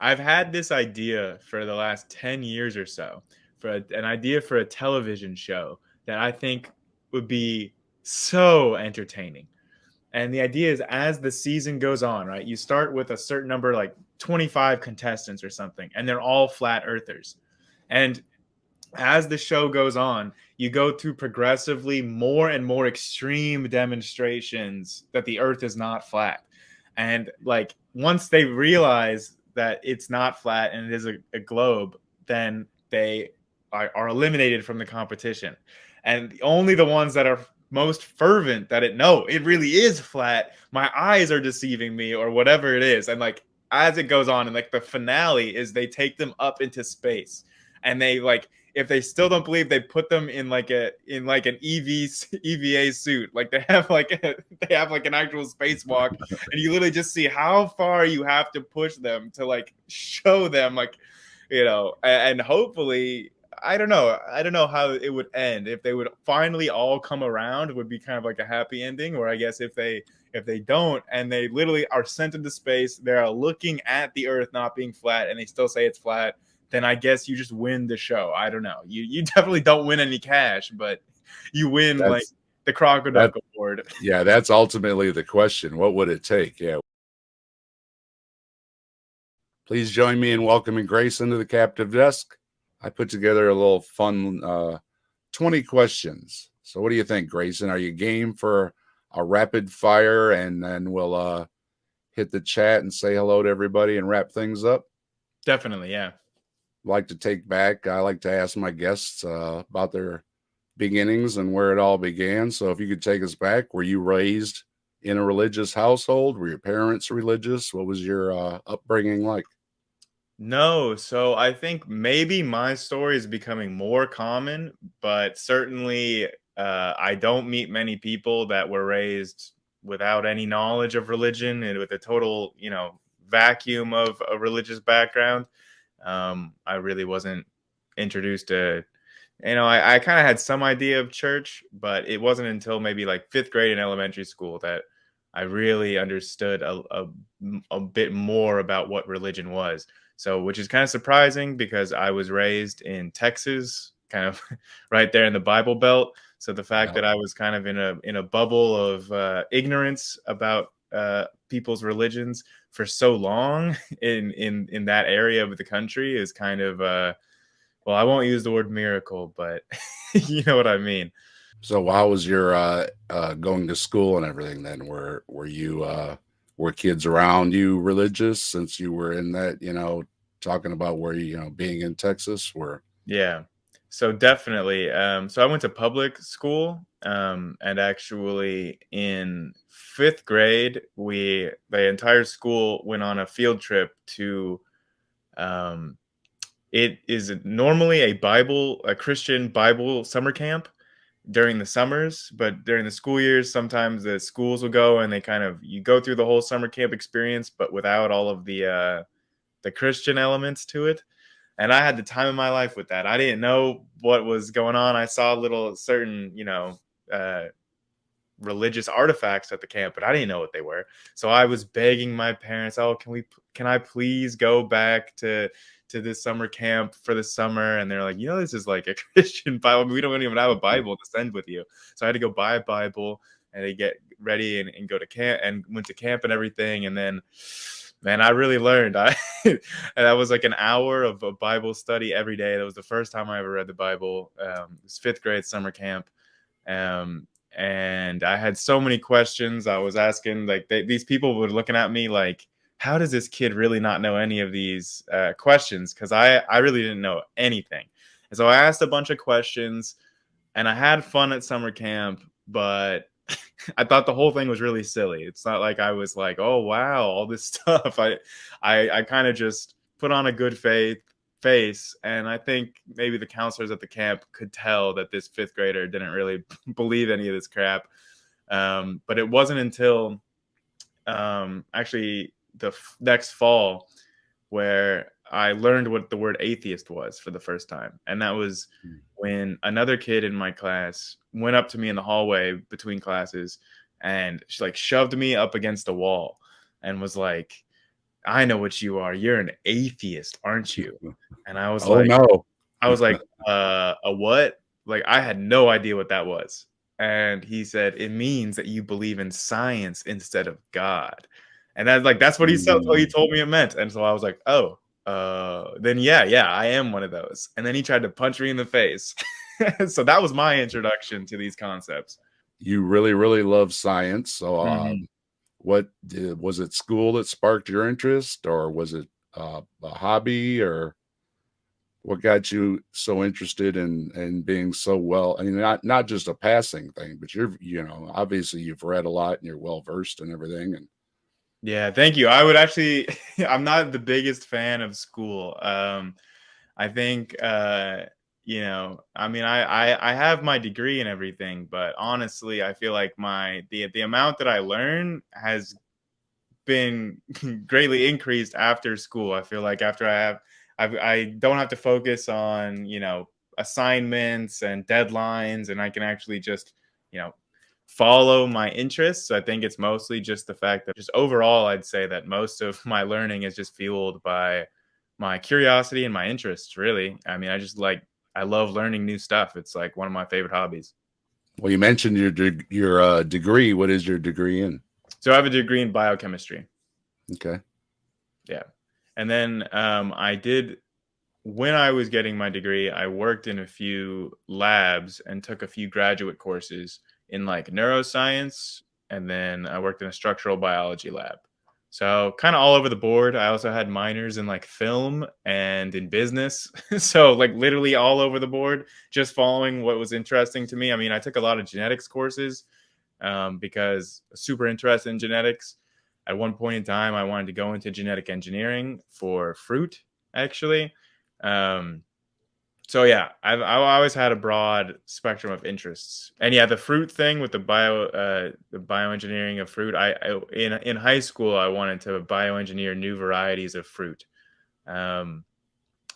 I've had this idea for the last 10 years or so for an idea for a television show that I think would be so entertaining. And the idea is as the season goes on, right? You start with a certain number, like 25 contestants or something, and they're all flat earthers. And as the show goes on, you go through progressively more and more extreme demonstrations that the earth is not flat. And like once they realize that it's not flat and it is a globe, then they are eliminated from the competition. And only the ones that are most fervent that it really is flat, my eyes are deceiving me, or whatever it is. And like as it goes on, and like the finale is they take them up into space, and they like, if they still don't believe, they put them in like an EVA suit. Like they have they have like an actual spacewalk, and you literally just see how far you have to push them to like show them, like, and hopefully, I don't know how it would end. If they would finally all come around, it would be kind of like a happy ending. Or I guess if they don't, and they literally are sent into space, they're looking at the Earth not being flat, and they still say it's flat, then I guess you just win the show. I don't know. You definitely don't win any cash, but you win like That's the Crocodile that. Award. Yeah, that's ultimately the question. What would it take? Yeah. Please join me in welcoming Grace into the captive desk. I put together a little fun 20 questions. So, what do you think, Grayson? Are you game for a rapid fire, and then we'll hit the chat and say hello to everybody and wrap things up? Definitely, yeah. I like to ask my guests about their beginnings and where it all began. So, if you could take us back, were you raised in a religious household? Were your parents religious? What was your upbringing like? No, so I think maybe my story is becoming more common, but certainly I don't meet many people that were raised without any knowledge of religion and with a total, vacuum of a religious background. I really wasn't introduced to, I kind of had some idea of church, but it wasn't until maybe like fifth grade in elementary school that I really understood a bit more about what religion was. So, which is kind of surprising because I was raised in Texas, kind of right there in the Bible Belt. So the fact Yeah. that I was kind of in a bubble of ignorance about people's religions for so long in that area of the country is kind of well, I won't use the word miracle, but you know what I mean. So how was your going to school and everything then? Were you were kids around you religious since you were in that, talking about where being in Texas were Yeah. So definitely. So I went to public school, and actually in fifth grade, the entire school went on a field trip to. Um, it is normally a Christian Bible summer camp during the summers, but during the school years, sometimes the schools will go and they kind of you go through the whole summer camp experience, but without all of the Christian elements to it. And I had the time of my life with that. I didn't know what was going on. I saw little certain, uh, religious artifacts at the camp, but I didn't know what they were. So I was begging my parents, "Oh, can I please go back to this summer camp for the summer?" And they're like, "This is like a Christian Bible. We don't even have a Bible to send with you." So I had to go buy a Bible and to get ready and go to camp, and went to camp and everything. And then, man, I really learned. And that was like an hour of a Bible study every day. That was the first time I ever read the Bible. It was fifth grade summer camp. And I had so many questions. I was asking, like, these people were looking at me like, how does this kid really not know any of these questions? Because I really didn't know anything. And so I asked a bunch of questions, and I had fun at summer camp, but I thought the whole thing was really silly. It's not like I was like, oh wow, all this stuff. I kind of just put on a good face, and I think maybe the counselors at the camp could tell that this fifth grader didn't really believe any of this crap. But it wasn't until actually next fall where I learned what the word atheist was for the first time. And that was when another kid in my class went up to me in the hallway between classes, and she like shoved me up against a wall and was like, I know what you are. You're an atheist, aren't you? And Oh no. I was like, a what? Like, I had no idea what that was. And he said, it means that you believe in science instead of God. And that's what he Mm. told me it meant. And so I was like, oh, then yeah, I am one of those. And then he tried to punch me in the face. So that was my introduction to these concepts. You really, really love science. So, Mhm. was it school that sparked your interest, or was it a hobby, or what got you so interested in being so well? I mean, not just a passing thing, but obviously you've read a lot and you're well versed and everything. And Yeah, thank you. I would actually I'm not the biggest fan of school. I think I mean I have my degree and everything, but honestly, I feel like the amount that I learn has been greatly increased after school. I feel like after I don't have to focus on, assignments and deadlines, and I can actually just, you know, follow my interests. I think it's mostly just the fact that just overall, I'd say that most of my learning is just fueled by my curiosity and my interests, really. I mean, I love learning new stuff. It's like one of my favorite hobbies. well, you mentioned your degree. What is your degree in? So I have a degree in biochemistry. Okay. Yeah. And then I did, when I was getting my degree, I worked in a few labs and took a few graduate courses in like neuroscience. And then I worked in a structural biology lab. So kind of all over the board. I also had minors in like film and in business. So like literally all over the board, just following what was interesting to me. I mean, I took a lot of genetics courses because super interested in genetics. At one point in time, I wanted to go into genetic engineering for fruit, actually. Um, so yeah, I've always had a broad spectrum of interests, and yeah, the fruit thing with the bioengineering of fruit. In high school, I wanted to bioengineer new varieties of fruit. Um,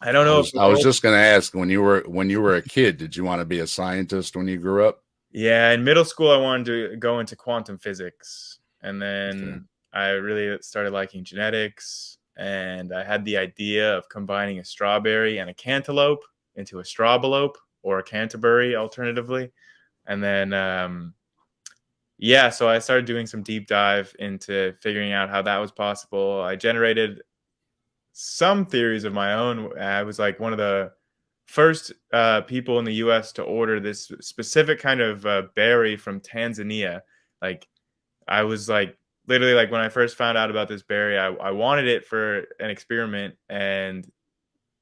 I don't know if the I was world. just going to ask, when you were a kid, did you want to be a scientist when you grew up? Yeah, in middle school, I wanted to go into quantum physics, and Okay. then I really started liking genetics, and I had the idea of combining a strawberry and a cantaloupe into a strawbalope or a canterbury, alternatively. And then, yeah, so I started doing some deep dive into figuring out how that was possible. I generated some theories of my own. I was like one of the first people in the U.S. to order this specific kind of berry from Tanzania. Like I was like literally like when I first found out about this berry, I wanted it for an experiment, and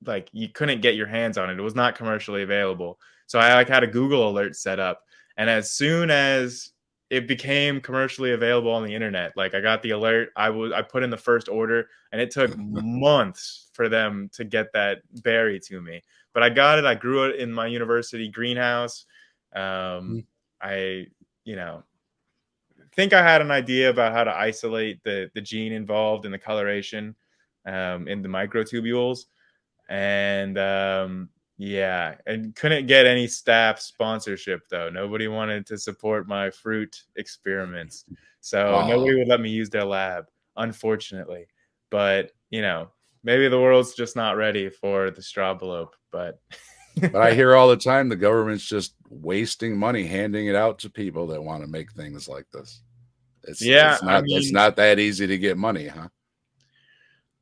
like you couldn't get your hands on it. It was not commercially available. So I like had a Google alert set up, and as soon as it became commercially available on the internet, like I got the alert, I put in the first order, and it took months for them to get that berry to me. But I got it. I grew it in my university greenhouse. Hmm. I you know think I had an idea about how to isolate the gene involved in the coloration in the microtubules, and yeah, and couldn't get any staff sponsorship though. Nobody wanted to support my fruit experiments, so Oh, nobody would let me use their lab, unfortunately. But maybe the world's just not ready for the strawberry. But but I hear all the time the government's just wasting money handing it out to people that want to make things like this. yeah, I It's mean, not that easy to get money, huh?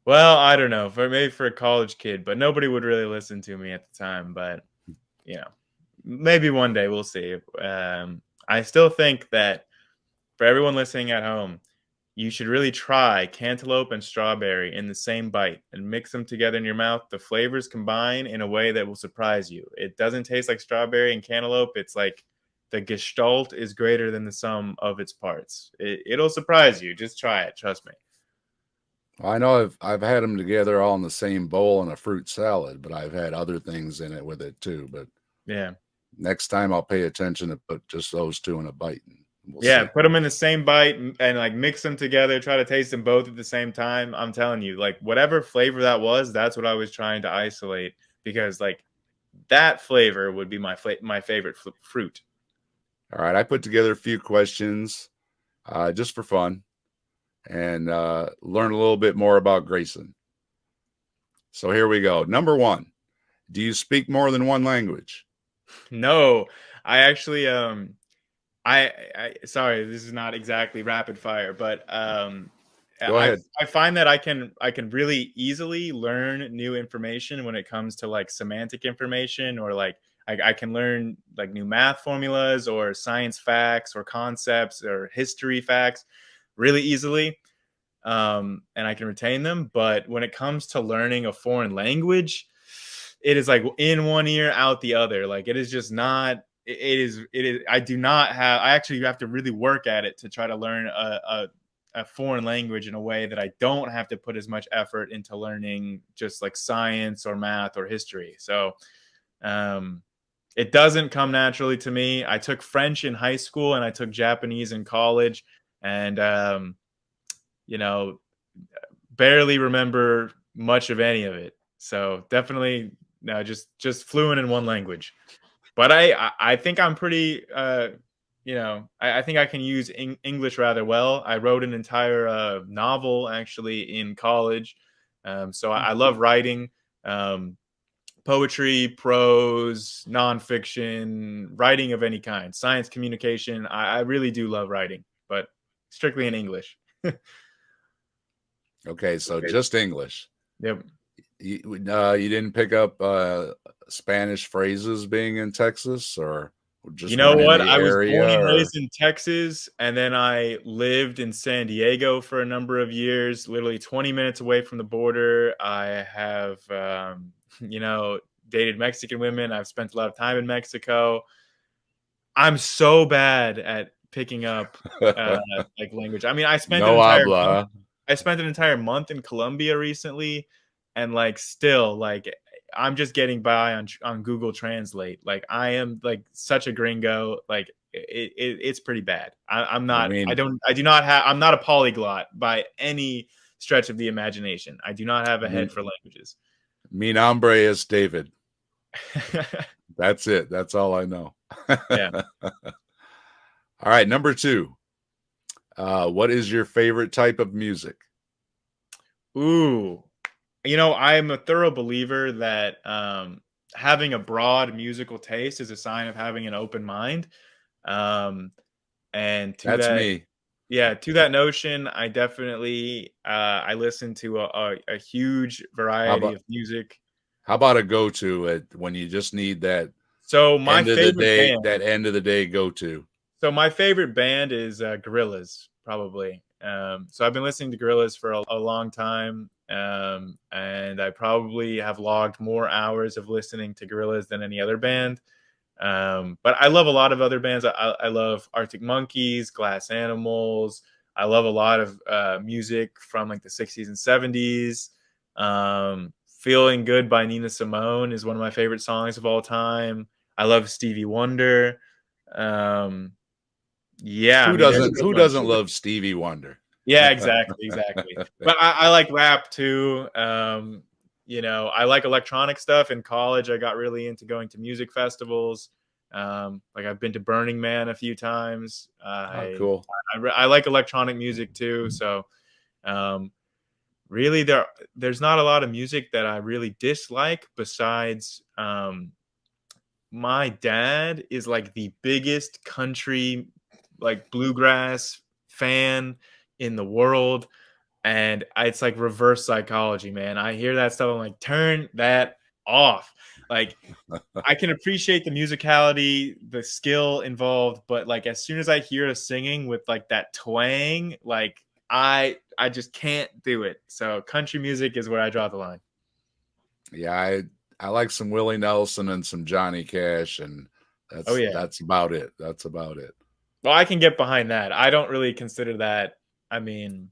well, I don't know, for maybe for a college kid, but nobody would really listen to me at the time. But you know, maybe one day we'll see. I still think that for everyone listening at home, you should really try cantaloupe and strawberry in the same bite and mix them together in your mouth. The flavors combine in a way that will surprise you. It doesn't taste like strawberry and cantaloupe. It's like the gestalt is greater than the sum of its parts. It'll surprise you. Just try it. Trust me. I know I've had them together all in the same bowl in a fruit salad, but I've had other things in it with it too. But Yeah. next time I'll pay attention to put just those two in a bite, and we'll Yeah, see. put them in the same bite and like mix them together. Try to taste them both at the same time. I'm telling you, like whatever flavor that was, that's what I was trying to isolate because like that flavor would be my favorite fruit. All right, I put together a few questions just for fun. and learn a little bit more about Grayson. So here we go. Number one, do you speak more than one language? No, I actually I sorry, this is not exactly rapid fire, but Go ahead. I find that I can really easily learn new information when it comes to like semantic information, or like I can learn like new math formulas or science facts or concepts or history facts really easily. And I can retain them. But when it comes to learning a foreign language, it is like in one ear, out the other. Like it is just not. It is. I do not have. I actually have to really work at it to try to learn a foreign language in a way that I don't have to put as much effort into learning just like science or math or history. So um, it doesn't come naturally to me. I took French in high school and I took Japanese in college, and you know, barely remember much of any of it. So definitely no, just fluent in one language. But I think I'm pretty I think I can use English rather well. I wrote an entire novel actually in college, so I love writing. Um, Poetry, prose, nonfiction, writing of any kind, science communication. I really do love writing, but strictly in English. Okay, so just English. Yep. You didn't pick up Spanish phrases being in Texas, or just You know weren't in what? the I was area, born and or raised in Texas, and then I lived in San Diego for a number of years, literally 20 minutes away from the border. I have, dated Mexican women. I've spent a lot of time in Mexico. I'm so bad at picking up like language. I mean, no habla? I spent an entire month in Colombia recently, and like still like I'm just getting by on Google Translate. Like I am like such a gringo. Like it's pretty bad. I'm I not. mean, I do not have. I'm not a polyglot by any stretch of the imagination. I do not have a head for languages. mi nombre is David. That's it. That's all I know. Yeah. All right, number two. What is your favorite type of music? Ooh. I'm a thorough believer that having a broad musical taste is a sign of having an open mind. Um, and That's me. to that notion, I definitely I listen to a huge How variety about of music. how about a go-to when you just need that So my end of the favorite day, band, that end of the day go-to? my favorite band is Gorillaz, probably. So I've been listening to Gorillaz for a long time, and I probably have logged more hours of listening to Gorillaz than any other band. But I love a lot of other bands. I love Arctic Monkeys, Glass Animals. I love a lot of music from like the 60s and 70s. Feeling Good by Nina Simone is one of my favorite songs of all time. I love Stevie Wonder. Um, yeah, I Who mean, there's doesn't a who bunch. doesn't love Stevie Wonder? Yeah, exactly. But I like rap too. I like electronic stuff. In college, I got really into going to music festivals. Like I've been to Burning Man a few times. Oh, cool. I like electronic music too. So um, really, there's not a lot of music that I really dislike. Besides, my dad is like the biggest country, like bluegrass fan in the world, and it's like reverse psychology, man. I hear that stuff, I'm like, turn that off. Like I can appreciate the musicality, the skill involved, but like as soon as I hear a singing with like that twang, like I just can't do it. So country music is where I draw the line. Yeah, I like some Willie Nelson and some Johnny Cash, and Oh yeah. that's about it. That's about it. Well, I can get behind that. I don't really consider that. I mean,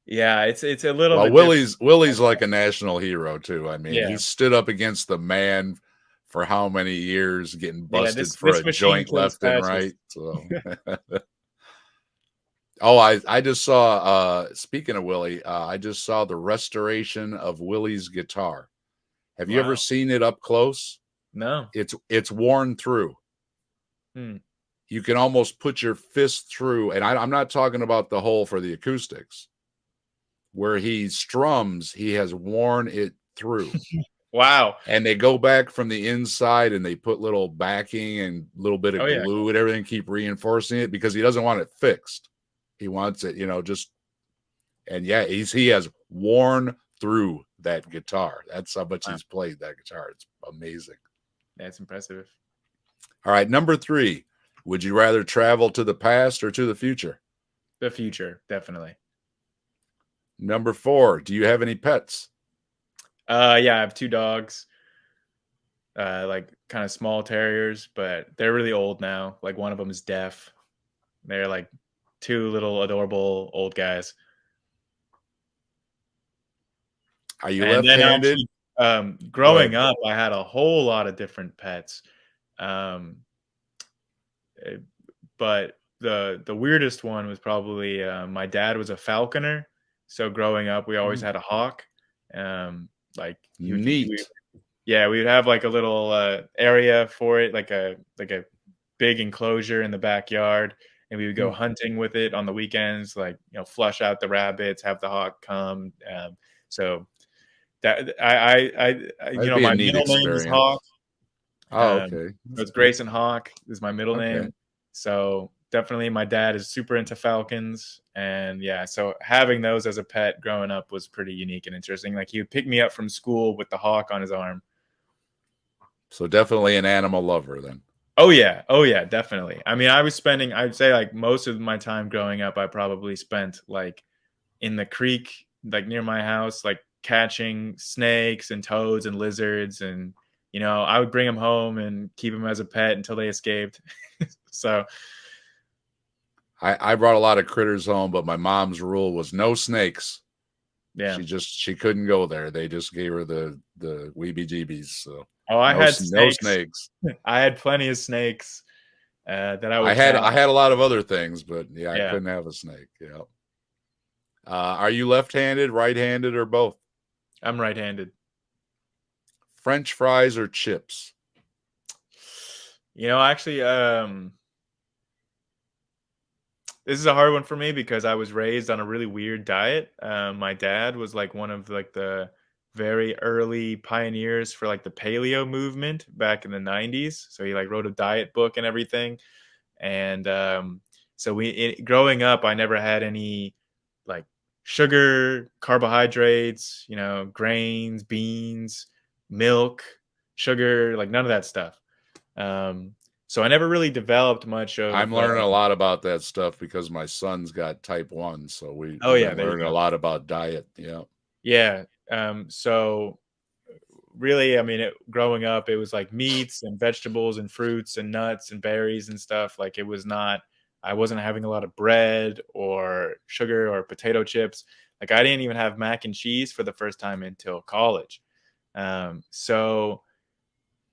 yeah, it's a little Well, bit different. Willie's like a national hero too. I mean, Yeah. he stood up against the man for how many years, getting Yeah, busted for this a machine joint kills left and fascists. right. So, oh, I just saw. Speaking of Willie, I just saw the restoration of Willie's guitar. Have you ever Wow. seen it up close? No. It's worn through. Hmm. you can almost put your fist through, and I'm not talking about the hole for the acoustics. Where he strums, he has worn it through. Wow. And they go back from the inside and they put little backing and a little bit of Oh yeah. glue and everything, keep reinforcing it because he doesn't want it fixed. He wants it, just, and yeah, he has worn through that guitar. That's how much he's played that guitar. It's amazing. That's impressive. All right, number 3. Would you rather travel to the past or to the future? The future, definitely. Number 4. Do you have any pets? Yeah, I have 2 dogs. Like kind of small terriers, but they're really old now. Like one of them is deaf. They're like 2 little adorable old guys. Are you And then left-handed? actually, growing up, I had a whole lot of different pets. But the weirdest one was probably my dad was a falconer. So growing up, we always had a hawk. Like Neat. yeah, we would have like a little area for it, like a big enclosure in the backyard, and we would go hunting with it on the weekends, like flush out the rabbits, have the hawk come. So that my middle name is Hawk. Oh, okay. So it's Grayson Hawk is my middle Okay. name. So definitely my dad is super into falcons. And yeah, so having those as a pet growing up was pretty unique and interesting. Like he would pick me up from school with the hawk on his arm. So definitely an animal lover then. Oh yeah, definitely. I mean, I'd say like most of my time growing up, I probably spent like in the creek, like near my house, like catching snakes and toads and lizards. And, I would bring them home and keep them as a pet until they escaped. So I brought a lot of critters home, but my mom's rule was no snakes. yeah, she couldn't go there. They just gave her the weebie-jeebies. So I had no snakes. snakes. I had plenty of snakes that I would. I had a lot of other things, but yeah, Yeah. I couldn't have a snake. Yeah. Are you left-handed, right-handed, or both? I'm right-handed. French fries or chips? Actually, this is a hard one for me because I was raised on a really weird diet. My dad was like one of like the very early pioneers for like the paleo movement back in the 90s. So he like wrote a diet book and everything. And so growing up, I never had any like sugar, carbohydrates, grains, beans, milk, sugar, like none of that stuff. So I never really developed much of. I'm learning a lot about that stuff because my son's got type 1, so we've been learning a lot about diet. Yeah. Yeah. So really, I mean, growing up, it was like meats and vegetables and fruits and nuts and berries and stuff. Like I wasn't having a lot of bread or sugar or potato chips. Like I didn't even have mac and cheese for the first time until college. So,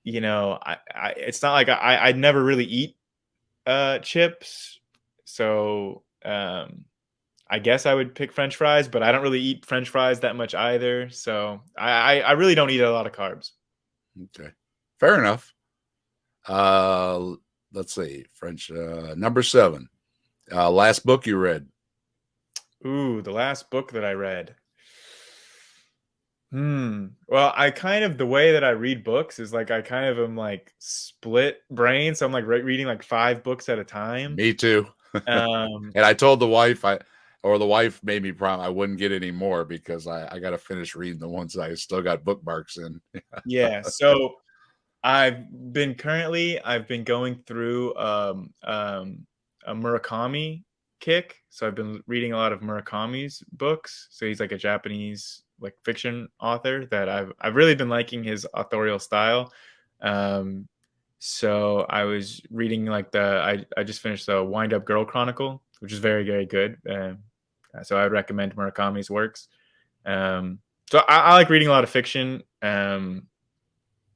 it's not like I'd never really eat chips. So, I guess I would pick French fries, but I don't really eat French fries that much either. So I really don't eat a lot of carbs. Okay. Fair enough. Let's see. French, number 7. Last book you read? Ooh, the last book that I read. Well, the way that I read books is like I kind of am like split brain. So I'm like reading like 5 books at a time. Me too. And I told the wife the wife made me promise I wouldn't get any more because I got to finish reading the ones I still got bookmarks in. Yeah. So I've been going through a Murakami kick. So I've been reading a lot of Murakami's books. So he's like a Japanese like fiction author that I've really been liking his authorial style. So I was reading like I just finished the Wind Up Girl Chronicle, which is very, very good. So I would recommend Murakami's works. So I like reading a lot of fiction.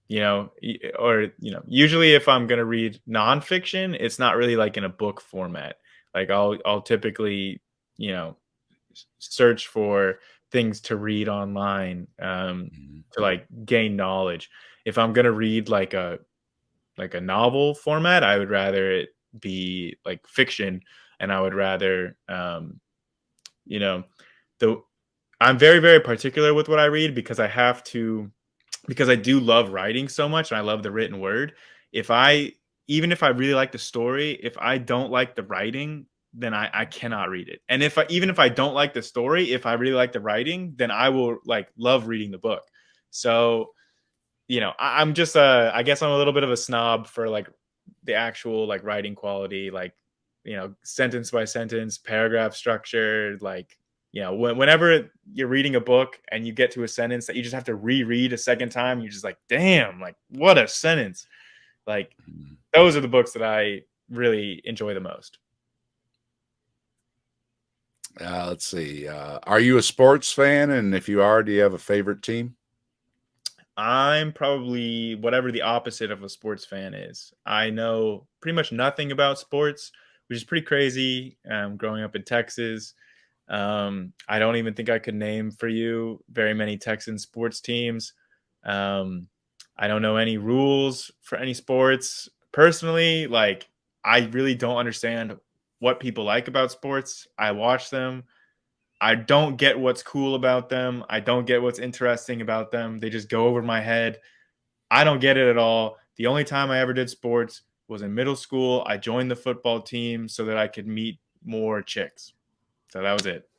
Usually if I'm going to read nonfiction, it's not really like in a book format. Like I'll typically, search for things to read online to like gain knowledge. If I'm going to read like a novel format, I would rather it be like fiction, and I would rather, you know, the I'm very, very particular with what I read because I have to, because I do love writing so much and I love the written word. If I, even if I really like the story, if I don't like the writing, then I cannot read it. And if I, even if I don't like the story, if I really like the writing, then I will like love reading the book. So, I'm just, I guess I'm a little bit of a snob for like the actual like writing quality, like, sentence by sentence, paragraph structure, like, whenever you're reading a book and you get to a sentence that you just have to reread a second time, you're just like, damn, like what a sentence. Like those are the books that I really enjoy the most. Let's see. Are you a sports fan? And if you are, do you have a favorite team? I'm probably whatever the opposite of a sports fan is. I know pretty much nothing about sports, which is pretty crazy. Growing up in Texas, I don't even think I could name for you very many Texan sports teams. Um, I don't know any rules for any sports. Personally, like I really don't understand what people like about sports. I watch them. I don't get what's cool about them. I don't get what's interesting about them. They just go over my head. I don't get it at all. The only time I ever did sports was in middle school. I joined the football team so that I could meet more chicks. So that was it.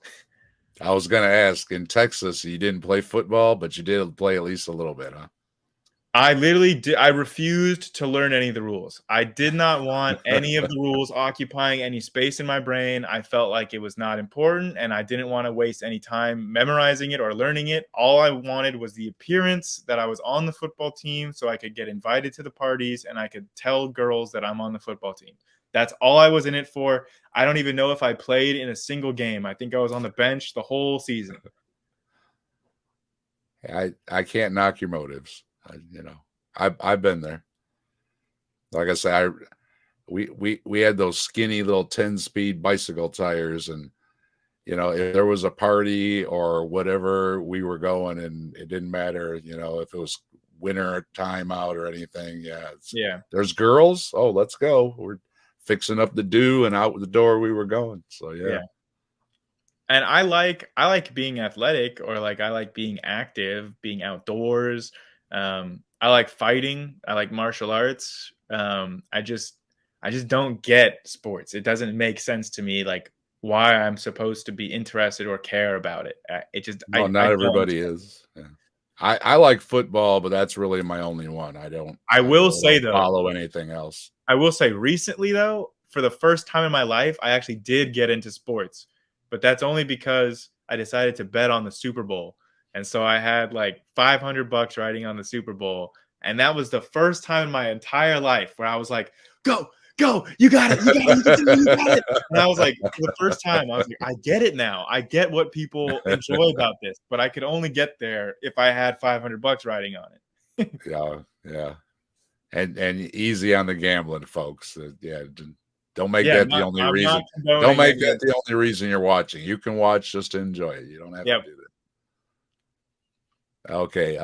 I was going to ask, in Texas, you didn't play football, but you did play at least a little bit, huh? I literally did. I refused to learn any of the rules. I did not want any of the rules occupying any space in my brain. I felt like it was not important, and I didn't want to waste any time memorizing it or learning it. All I wanted was the appearance that I was on the football team so I could get invited to the parties and I could tell girls that I'm on the football team. That's all I was in it for. I don't even know if I played in a single game. I think I was on the bench the whole season. I can't knock your motives. I've been there. Like I say, we had those skinny little 10-speed bicycle tires, and if there was a party or whatever, we were going, and it didn't matter, if it was winter time out or anything. Yeah. There's girls. Oh, let's go. We're fixing up the dew, and out the door we were going. So yeah. And I like being athletic, or like I like being active, being outdoors. I like fighting. I like martial arts. I just don't get sports. It doesn't make sense to me, like why I'm supposed to be interested or care about it. It just not everybody is. Yeah. I like football, but that's really my only one. I will say though, follow anything else. I will say recently though, for the first time in my life, I actually did get into sports, but that's only because I decided to bet on the Super Bowl. And so I had like $500 riding on the Super Bowl. And that was the first time in my entire life where I was like, go, you got it, you got it. And I was like, for the first time, I was like, I get it now. I get what people enjoy about this, but I could only get there if I had $500 riding on it. Yeah. And easy on the gambling, folks. Don't make that the only reason. Don't make that the only reason you're watching. You can watch just to enjoy it. You don't have to do that. Okay.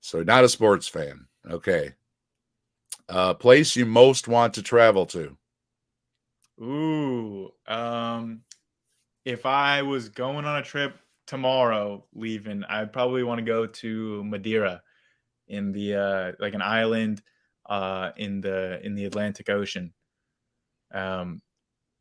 So not a sports fan. Okay. Place you most want to travel to. Ooh. If I was going on a trip tomorrow, leaving, I'd probably want to go to Madeira, in the like an island in the Atlantic Ocean.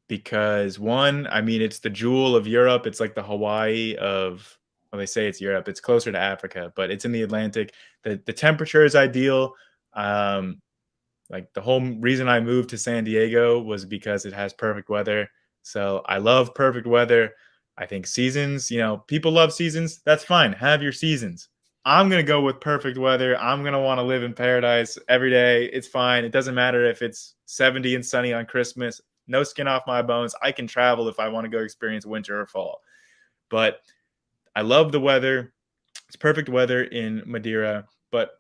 Because one, I mean, it's the jewel of Europe. It's like the Hawaii of, well, they say it's Europe. It's closer to Africa, but it's in the Atlantic. The temperature is ideal. Like the whole reason I moved to San Diego was because it has perfect weather. So I love perfect weather. I think seasons, people love seasons. That's fine. Have your seasons. I'm going to go with perfect weather. I'm going to want to live in paradise every day. It's fine. It doesn't matter if it's 70 and sunny on Christmas. No skin off my bones. I can travel if I want to go experience winter or fall. But I love the weather. It's perfect weather in Madeira. But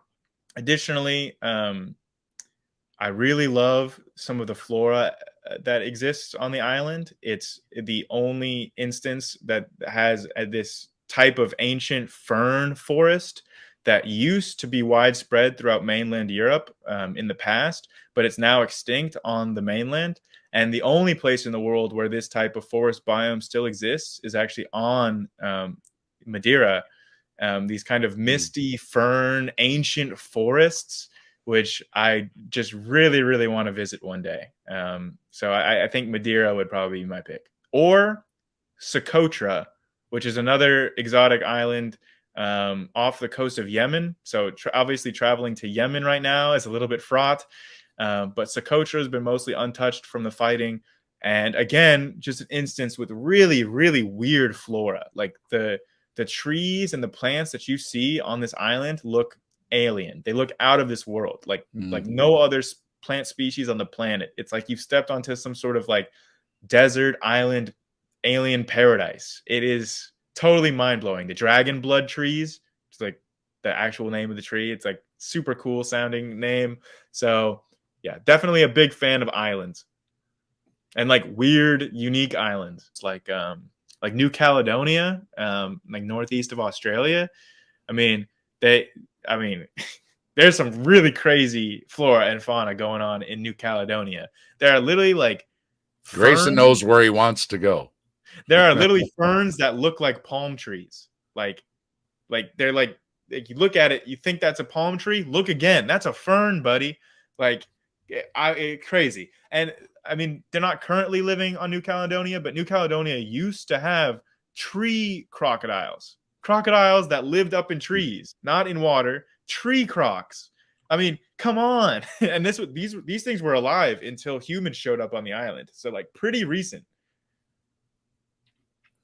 additionally, I really love some of the flora that exists on the island. It's the only instance that has this type of ancient fern forest that used to be widespread throughout mainland Europe in the past, but it's now extinct on the mainland. And the only place in the world where this type of forest biome still exists is actually on Madeira. These kind of misty fern, ancient forests, which I just really, really want to visit one day. So I think Madeira would probably be my pick. Or Socotra, which is another exotic island off the coast of Yemen. So obviously traveling to Yemen right now is a little bit fraught. But Socotra has been mostly untouched from the fighting. And again, just an instance with really, really weird flora. Like the trees and the plants that you see on this island look alien. They look out of this world. Like no other plant species on the planet. It's like you've stepped onto some sort of like desert island alien paradise. It is totally mind-blowing. The dragon blood trees, it's like the actual name of the tree. It's like super cool sounding name. So yeah, definitely a big fan of islands. And like weird, unique islands. It's like New Caledonia, like northeast of Australia. I mean, there's some really crazy flora and fauna going on in New Caledonia. There are literally like Grayson knows where he wants to go. There are literally ferns that look like palm trees. Like they're like you look at it, you think that's a palm tree. Look again, that's a fern, buddy. Like crazy. And I mean, they're not currently living on New Caledonia, but New Caledonia used to have tree crocodiles that lived up in trees, not in water. Tree crocs. I mean, come on. And these things were alive until humans showed up on the island. So like pretty recent.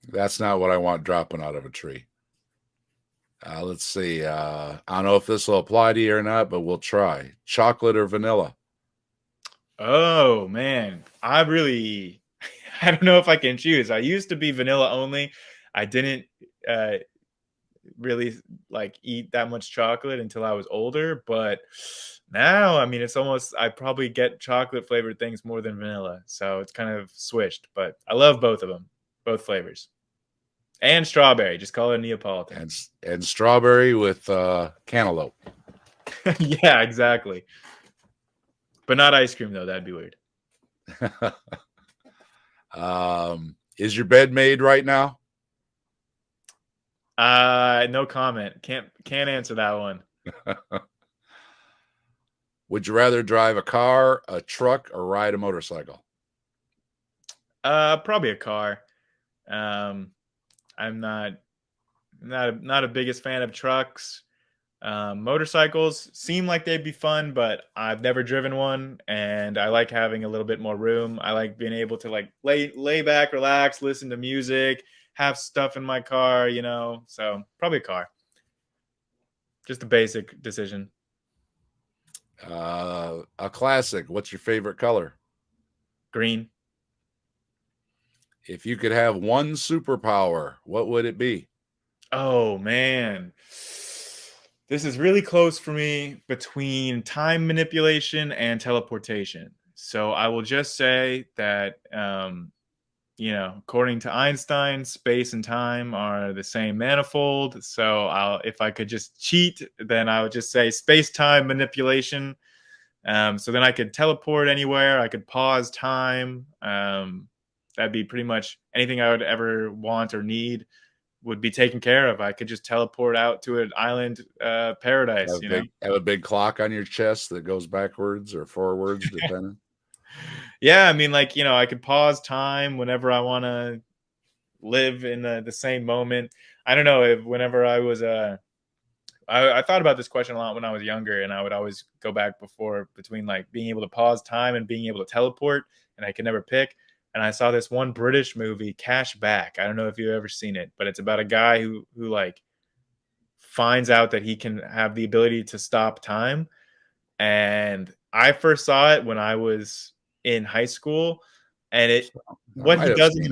That's not what I want dropping out of a tree. Let's see. I don't know if this will apply to you or not, but we'll try. Chocolate or vanilla? Oh, man. I don't know if I can choose. I used to be vanilla only. I didn't really like eat that much chocolate until I was older. But now, I mean, it's almost, I probably get chocolate flavored things more than vanilla. So it's kind of switched. But I love both of them. Both flavors. And strawberry. Just call it a Neapolitan. And strawberry with cantaloupe. Yeah, exactly. But not ice cream, though. That'd be weird. Is your bed made right now? No comment. Can't answer that one. Would you rather drive a car, a truck, or ride a motorcycle? Probably a car. I'm not a biggest fan of trucks. Motorcycles seem like they'd be fun, but I've never driven one, and I like having a little bit more room. I like being able to like lay back, relax, listen to music, have stuff in my car, you know. So probably a car. Just a basic decision. A classic. What's your favorite color? Green. If you could have one superpower, what would it be? Oh, man. This is really close for me between time manipulation and teleportation. So I will just say that, according to Einstein, space and time are the same manifold. So if I could just cheat, then I would just say space-time manipulation. So then I could teleport anywhere. I could pause time. That'd be pretty much anything I would ever want or need would be taken care of. I could just teleport out to an island paradise. Have a big clock on your chest that goes backwards or forwards, depending. Yeah, I mean, like, I could pause time whenever I want to live in the same moment. I don't know if whenever I was I thought about this question a lot when I was younger, and I would always go back between like being able to pause time and being able to teleport, and I could never pick. And I saw this one British movie, Cash Back. I don't know if you've ever seen it, but it's about a guy who like finds out that he can have the ability to stop time. And I first saw it when I was in high school, and what he does in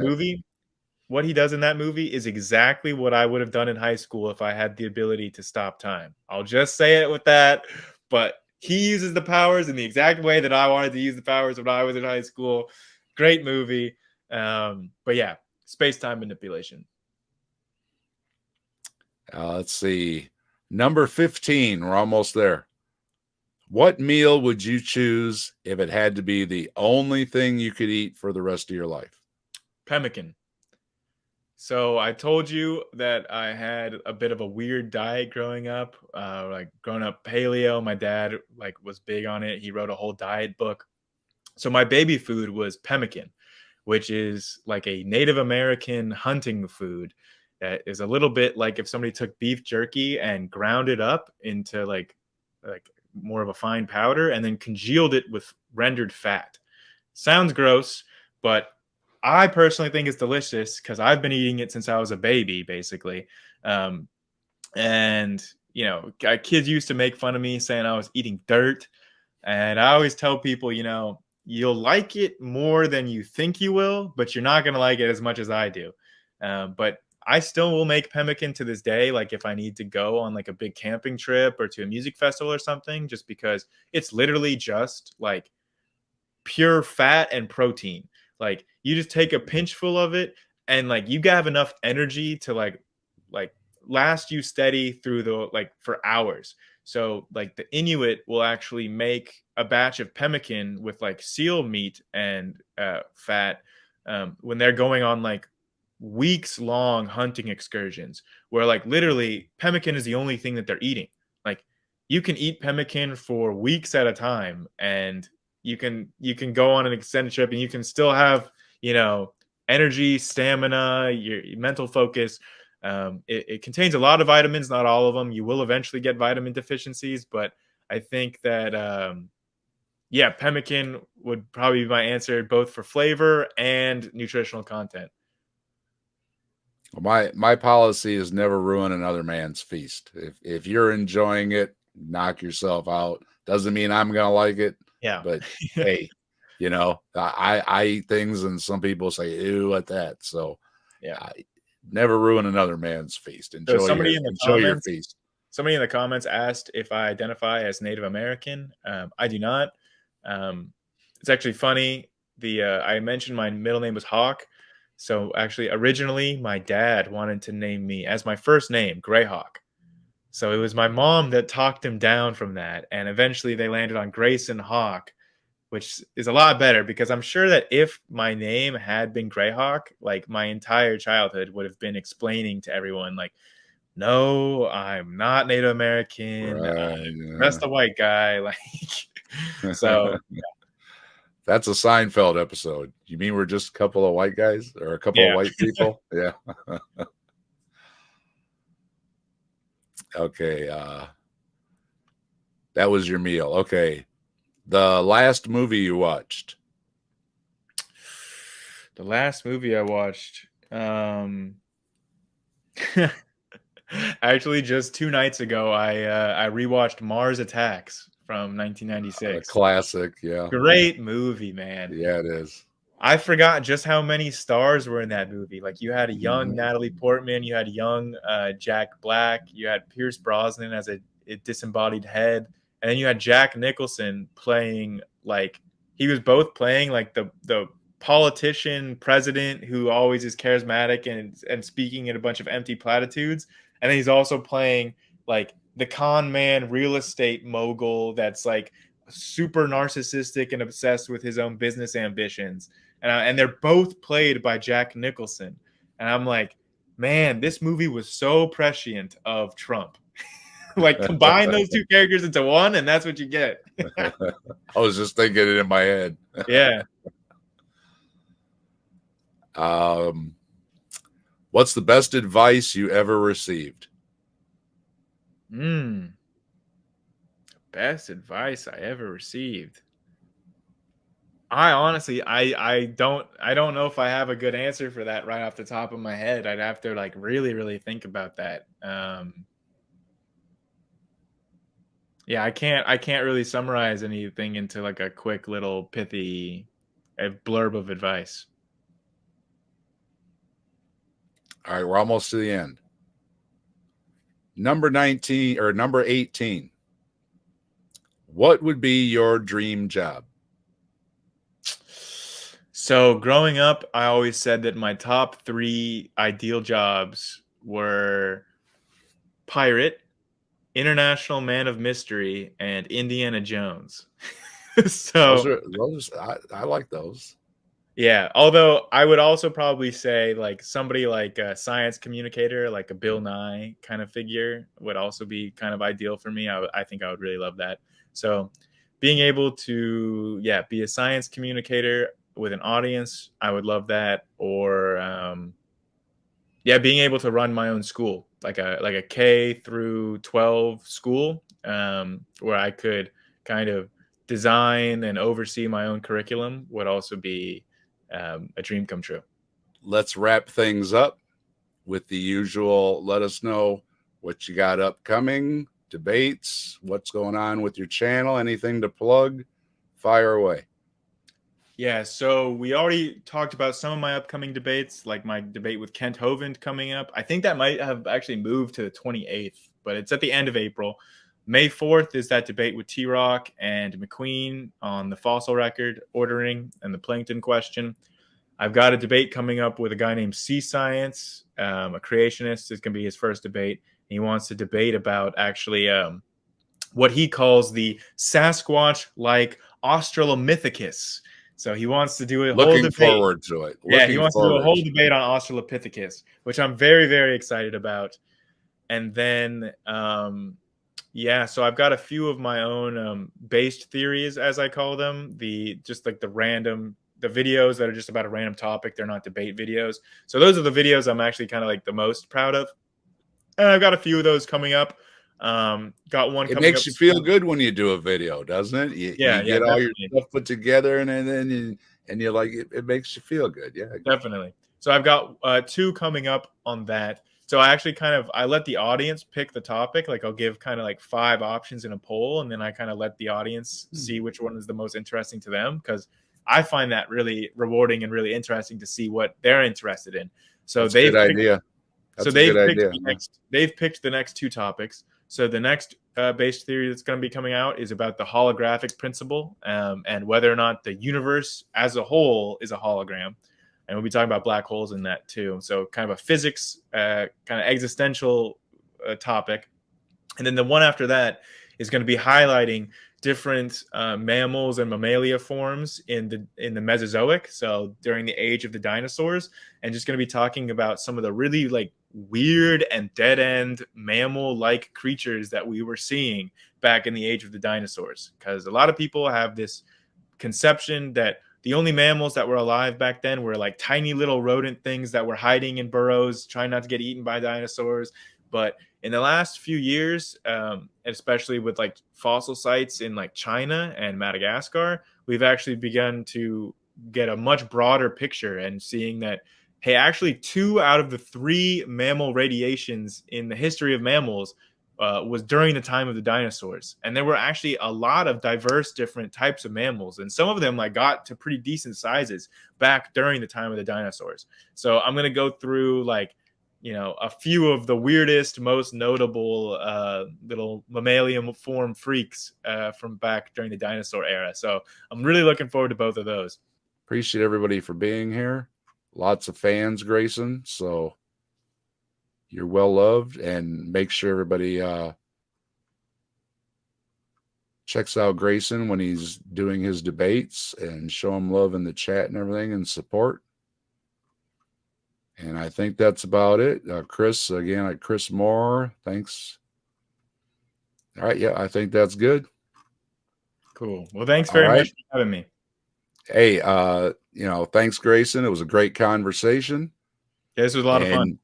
that movie is exactly what I would have done in high school if I had the ability to stop time. I'll just say it with that. But he uses the powers in the exact way that I wanted to use the powers when I was in high school. Great movie. But yeah, space-time manipulation. Let's see. Number 15. We're almost there. What meal would you choose if it had to be the only thing you could eat for the rest of your life? Pemmican. So I told you that I had a bit of a weird diet growing up. Like growing up paleo, my dad like was big on it. He wrote a whole diet book. So my baby food was pemmican, which is like a Native American hunting food that is a little bit like if somebody took beef jerky and ground it up into like more of a fine powder and then congealed it with rendered fat. Sounds gross, but I personally think it's delicious because I've been eating it since I was a baby, basically. Um, and kids used to make fun of me saying I was eating dirt, and I always tell people, you'll like it more than you think you will, but you're not gonna like it as much as I do. But I still will make pemmican to this day, like if I need to go on like a big camping trip or to a music festival or something, just because it's literally just like pure fat and protein. Like you just take a pinch full of it and like you have enough energy to like last you steady through the like for hours. So like the Inuit will actually make a batch of pemmican with like seal meat and fat when they're going on like weeks long hunting excursions where like literally pemmican is the only thing that they're eating. Like you can eat pemmican for weeks at a time and you can go on an extended trip and you can still have energy, stamina, your mental focus. It contains a lot of vitamins, not all of them. You will eventually get vitamin deficiencies, but I think that yeah, pemmican would probably be my answer both for flavor and nutritional content. My policy is never ruin another man's feast. If you're enjoying it, knock yourself out. Doesn't mean I'm gonna like it, Yeah. but hey, I eat things and some people say ew at that. So Yeah. never ruin another man's feast. So Enjoy your feast. somebody in the comments asked if I identify as Native American. I do not. It's actually funny. I mentioned my middle name was Hawk. So actually, originally, my dad wanted to name me as my first name, Greyhawk. So it was my mom that talked him down from that, and eventually they landed on Grayson Hawk, which is a lot better because I'm sure that if my name had been Greyhawk, like my entire childhood would have been explaining to everyone, like, no, I'm not Native American, Right. I'm just a white guy, like. So That's a Seinfeld episode. You mean we're just a couple of white guys or a couple of yeah. white people? Yeah. Okay. That was your meal. Okay. The last movie you watched. The last movie I watched, actually just 2 nights ago, I rewatched Mars Attacks from A 1996. classic. Yeah. Great movie, man. Yeah, it is. I forgot just how many stars were in that movie. Like you had a young Mhm. Natalie Portman, you had young Jack Black, you had Pierce Brosnan as a disembodied head, and then you had Jack Nicholson playing like he was both playing like the politician president who always is charismatic and speaking in a bunch of empty platitudes, and then he's also playing like the con man real estate mogul that's like super narcissistic and obsessed with his own business ambitions, and they're both played by Jack Nicholson. And I'm like, man, this movie was so prescient of Trump. Like combine those two characters into one, and that's what you get. I was just thinking it in my head. Yeah. What's the best advice you ever received? Best advice I ever received. I honestly, I don't know if I have a good answer for that right off the top of my head. I'd have to like really think about that. Yeah, I can't really summarize anything into like a quick little pithy blurb of advice. All right, we're almost to the end. Number 19 or number 18. What would be your dream job? So growing up, I always said that my top 3 ideal jobs were pirate, International Man of Mystery, and Indiana Jones. Those So are those. I like those. yeah, although I would also probably say like somebody like a science communicator, like a Bill Nye kind of figure, would also be kind of ideal for me. I think I would really love that. So being able to, yeah, be a science communicator with an audience, I would love that. Or yeah, being able to run my own school, like a K through 12 school, where I could kind of design and oversee my own curriculum, would also be a dream come true. Let's wrap things up with the usual. Let us know what you got upcoming, debates, what's going on with your channel, anything to plug. Fire away. Yeah, so we already talked about some of my upcoming debates, like my debate with Kent Hovind coming up. I think that might have actually moved to the 28th, but it's at the end of April. May 4th is that debate with T Rock and McQueen on the fossil record ordering and the plankton question. I've got a debate coming up with a guy named Sea Science, a creationist. It's going to be his first debate. He wants to debate about actually what he calls the Sasquatch like Australopithecus. So he wants to do a whole Looking debate. forward to it. Yeah, he Looking wants to do a forward. whole debate on Australopithecus, which I'm very, very excited about. And then, yeah, so I've got a few of my own based theories, as I call them. Just like the videos that are just about a random topic. They're not debate videos. So those are the videos I'm actually kind of like the most proud of. And I've got a few of those coming up. Got one. It makes you feel good when you do a video, doesn't it? You get all your stuff put together, and then you're like, it makes you feel good. Yeah, definitely. So I've got two coming up on that. So I actually I let the audience pick the topic. Like I'll give kind of like 5 options in a poll, and then I kind of let the audience see which one is the most interesting to them, because I find that really rewarding and really interesting to see what they're interested in. So that's a good idea. So they've picked the next 2 topics. So the next based theory that's going to be coming out is about the holographic principle, and whether or not the universe as a whole is a hologram. And we'll be talking about black holes in that too. So kind of a physics, kind of existential topic. And then the one after that is going to be highlighting different mammals and mammalia forms in the Mesozoic, so during the age of the dinosaurs, and just going to be talking about some of the really like weird and dead-end mammal-like creatures that we were seeing back in the age of the dinosaurs. Because a lot of people have this conception that the only mammals that were alive back then were like tiny little rodent things that were hiding in burrows, trying not to get eaten by dinosaurs. But in the last few years, especially with like fossil sites in like China and Madagascar, we've actually begun to get a much broader picture and seeing that, hey, actually 2 out of the 3 mammal radiations in the history of mammals was during the time of the dinosaurs. And there were actually a lot of diverse different types of mammals. And some of them like got to pretty decent sizes back during the time of the dinosaurs. So I'm going to go through like, a few of the weirdest, most notable little mammalian form freaks from back during the dinosaur era. So I'm really looking forward to both of those. Appreciate everybody for being here. Lots of fans, Grayson. So you're well loved, and make sure everybody checks out Grayson when he's doing his debates, and show him love in the chat and everything and support. And I think that's about it. Chris, again, like Chris Moore, thanks. All right. Yeah, I think that's good. Cool. Well, thanks very much for having me. Hey, thanks, Grayson. It was a great conversation. Yeah, this was a lot of fun.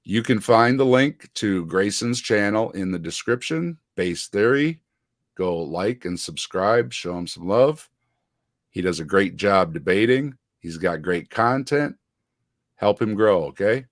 You can find the link to Grayson's channel in the description, Base Theory. Go like and subscribe, show him some love. He does a great job debating. He's got great content. Help him grow, okay?